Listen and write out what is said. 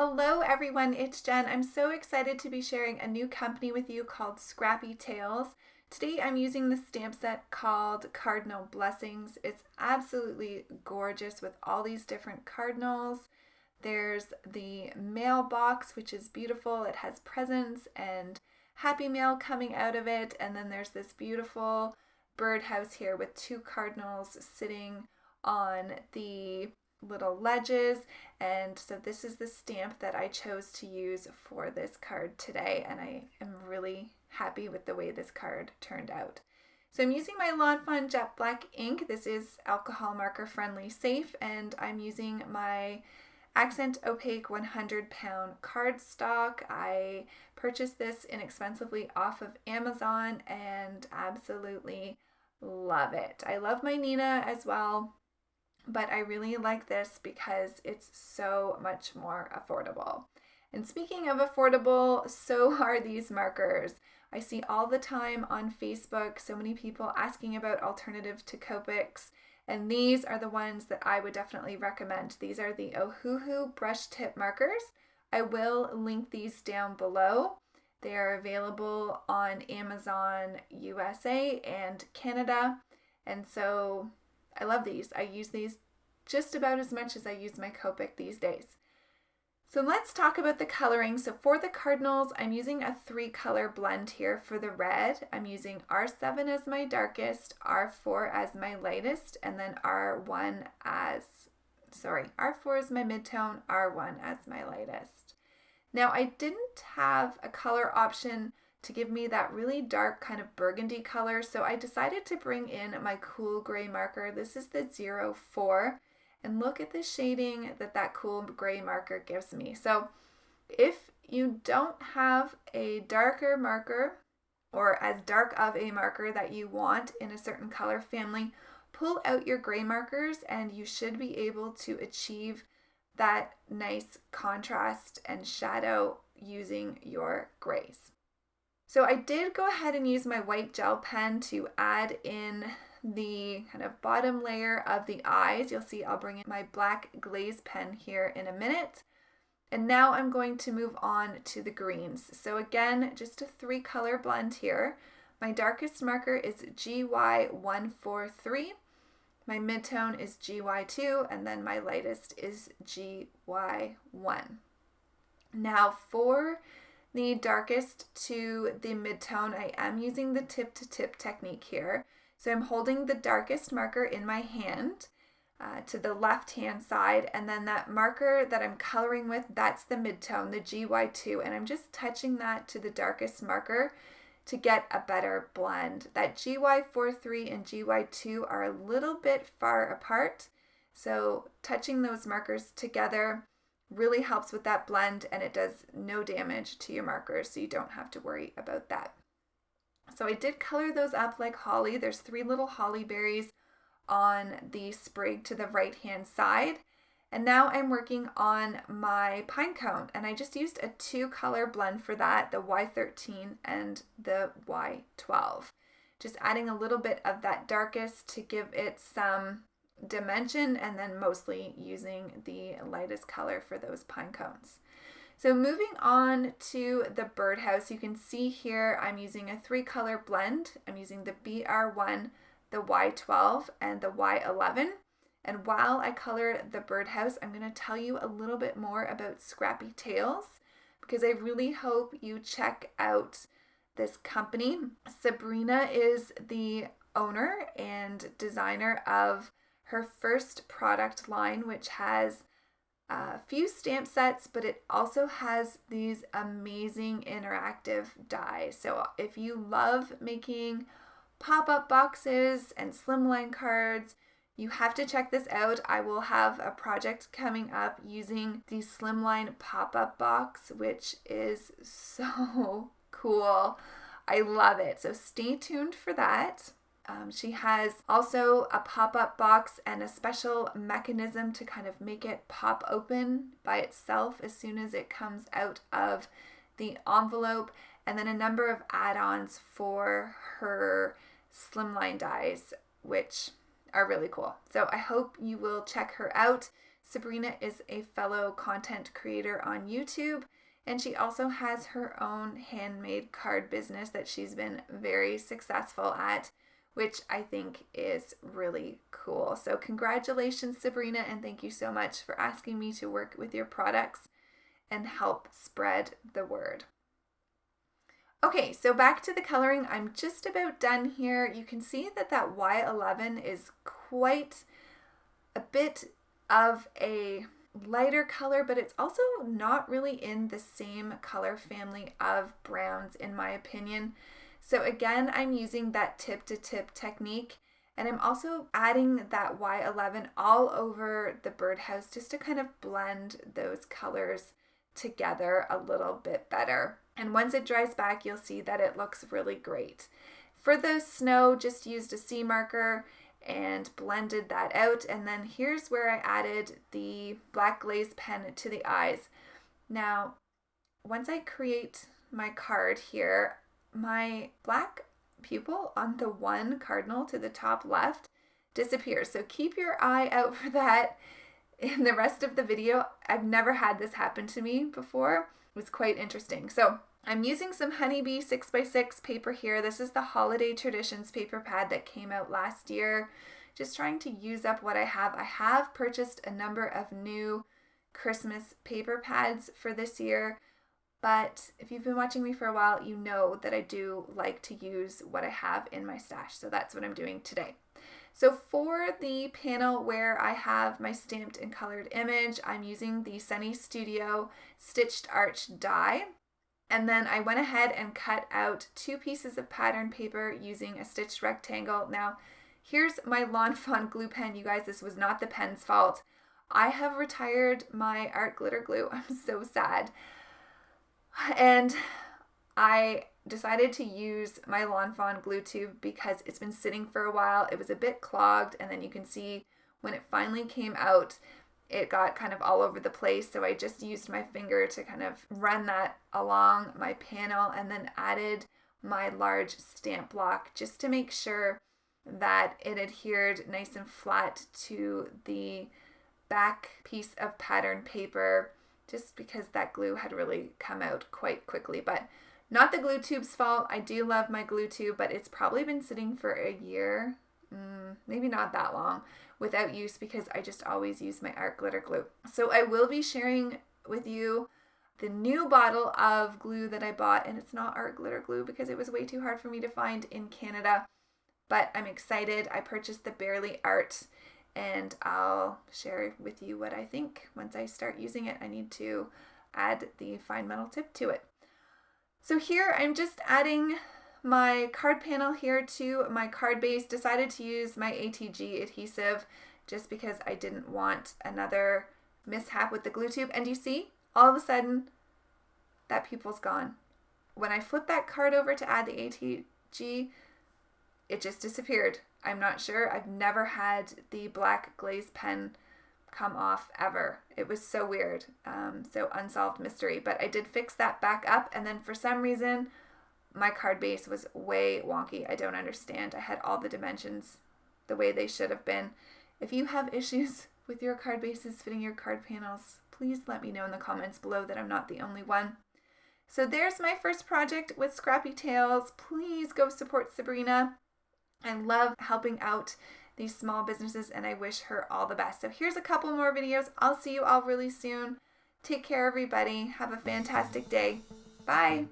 Hello everyone, it's Jen. I'm so excited to be sharing a new company with you called Scrappy Tails. Today I'm using the stamp set called Cardinal Blessings. It's absolutely gorgeous with all these different cardinals. There's the mailbox, which is beautiful. It has presents and happy mail coming out of it. And then there's this beautiful birdhouse here with two cardinals sitting on the little ledges. And so this is the stamp that I chose to use for this card today, and I am really happy with the way this card turned out. So I'm using my Lawn Fawn Jet Black ink. This is alcohol marker friendly safe, and I'm using my Accent Opaque 100-pound cardstock. I purchased this inexpensively off of Amazon and absolutely love it. I love my Nina as well, but I really like this because it's so much more affordable. And speaking of affordable, so are these markers. I see all the time on Facebook so many people asking about alternative to Copics, and these are the ones that I would definitely recommend. These are the Ohuhu Brush Tip Markers. I will link these down below. They are available on Amazon USA and Canada, and so I love these. I use these just about as much as I use my Copic these days. So let's talk about the coloring. So for the cardinals, I'm using a 3-color blend here for the red. I'm using R7 as my darkest, R4 as my lightest, and then R4 is my midtone, R1 as my lightest. Now I didn't have a color option to give me that really dark kind of burgundy color, so I decided to bring in my cool gray marker. This is the 04, and look at the shading that cool gray marker gives me. So if you don't have a darker marker or as dark of a marker that you want in a certain color family, pull out your gray markers and you should be able to achieve that nice contrast and shadow using your grays. So I did go ahead and use my white gel pen to add in the kind of bottom layer of the eyes. You'll see I'll bring in my black glaze pen here in a minute. And now I'm going to move on to the greens. So again, just a 3-color blend here. My darkest marker is GY143. My midtone is GY2, and then my lightest is GY1. Now for the darkest to the midtone, I am using the tip to tip technique here. So I'm holding the darkest marker in my hand to the left hand side, and then that marker that I'm coloring with, that's the midtone, the GY2, and I'm just touching that to the darkest marker to get a better blend. That GY43 and GY2 are a little bit far apart, so touching those markers together really helps with that blend, and it does no damage to your markers, so you don't have to worry about that. So I did color those up like holly. There's 3 little holly berries on the sprig to the right hand side. And now I'm working on my pine cone, and I just used a 2-color blend for that, the Y13 and the Y12. Just adding a little bit of that darkest to give it some dimension, and then mostly using the lightest color for those pine cones. So moving on to the birdhouse, you can see here I'm using a 3-color blend. I'm using the BR1, the Y12, and the Y11. And while I color the birdhouse, I'm going to tell you a little bit more about Scrappy Tails, because I really hope you check out this company. Sabrina is the owner and designer of her first product line, which has a few stamp sets, but it also has these amazing interactive dies. So if you love making pop-up boxes and slimline cards, you have to check this out. I will have a project coming up using the slimline pop-up box, which is so cool. I love it. So stay tuned for that. She has also a pop-up box and a special mechanism to kind of make it pop open by itself as soon as it comes out of the envelope, and then a number of add-ons for her slimline dies, which are really cool. So I hope you will check her out. Sabrina is a fellow content creator on YouTube, and she also has her own handmade card business that she's been very successful at, which I think is really cool. So congratulations, Sabrina, and thank you so much for asking me to work with your products and help spread the word. Okay, so back to the coloring. I'm just about done here. You can see that Y11 is quite a bit of a lighter color, but it's also not really in the same color family of browns in my opinion. So again, I'm using that tip to tip technique, and I'm also adding that Y11 all over the birdhouse just to kind of blend those colors together a little bit better. And once it dries back, you'll see that it looks really great. For the snow, just used a C marker and blended that out. And then here's where I added the black glaze pen to the eyes. Now, once I create my card here, my black pupil on the one cardinal to the top left disappears. So keep your eye out for that in the rest of the video. I've never had this happen to me before. It was quite interesting. So I'm using some Honeybee 6x6 paper here. This is the Holiday Traditions paper pad that came out last year. Just trying to use up what I have. I have purchased a number of new Christmas paper pads for this year, but if you've been watching me for a while, you know that I do like to use what I have in my stash. So that's what I'm doing today. So for the panel where I have my stamped and colored image, I'm using the Sunny Studio Stitched Arch die. And then I went ahead and cut out 2 pieces of pattern paper using a stitched rectangle. Now, here's my Lawn Fawn glue pen. You guys, this was not the pen's fault. I have retired my art glitter glue. I'm so sad. And I decided to use my Lawn Fawn glue tube because it's been sitting for a while. It was a bit clogged, and then you can see when it finally came out, it got kind of all over the place. So I just used my finger to kind of run that along my panel and then added my large stamp block just to make sure that it adhered nice and flat to the back piece of pattern paper, just because that glue had really come out quite quickly. But not the glue tube's fault. I do love my glue tube, but it's probably been sitting for a year, maybe not that long, without use because I just always use my art glitter glue. So I will be sharing with you the new bottle of glue that I bought, and it's not art glitter glue because it was way too hard for me to find in Canada, but I'm excited. I purchased the Barely Art, and I'll share with you what I think. Once I start using it, I need to add the fine metal tip to it. So here I'm just adding my card panel here to my card base. Decided to use my ATG adhesive just because I didn't want another mishap with the glue tube. And you see, all of a sudden, that pupil's gone. When I flip that card over to add the ATG, it just disappeared. I'm not sure. I've never had the black glaze pen come off ever. It was so weird. So unsolved mystery. But I did fix that back up, and then for some reason, my card base was way wonky. I don't understand. I had all the dimensions the way they should have been. If you have issues with your card bases fitting your card panels, please let me know in the comments below that I'm not the only one. So there's my first project with Scrappy Tails. Please go support Sabrina. I love helping out these small businesses, and I wish her all the best. So here's a couple more videos. I'll see you all really soon. Take care, everybody. Have a fantastic day. Bye.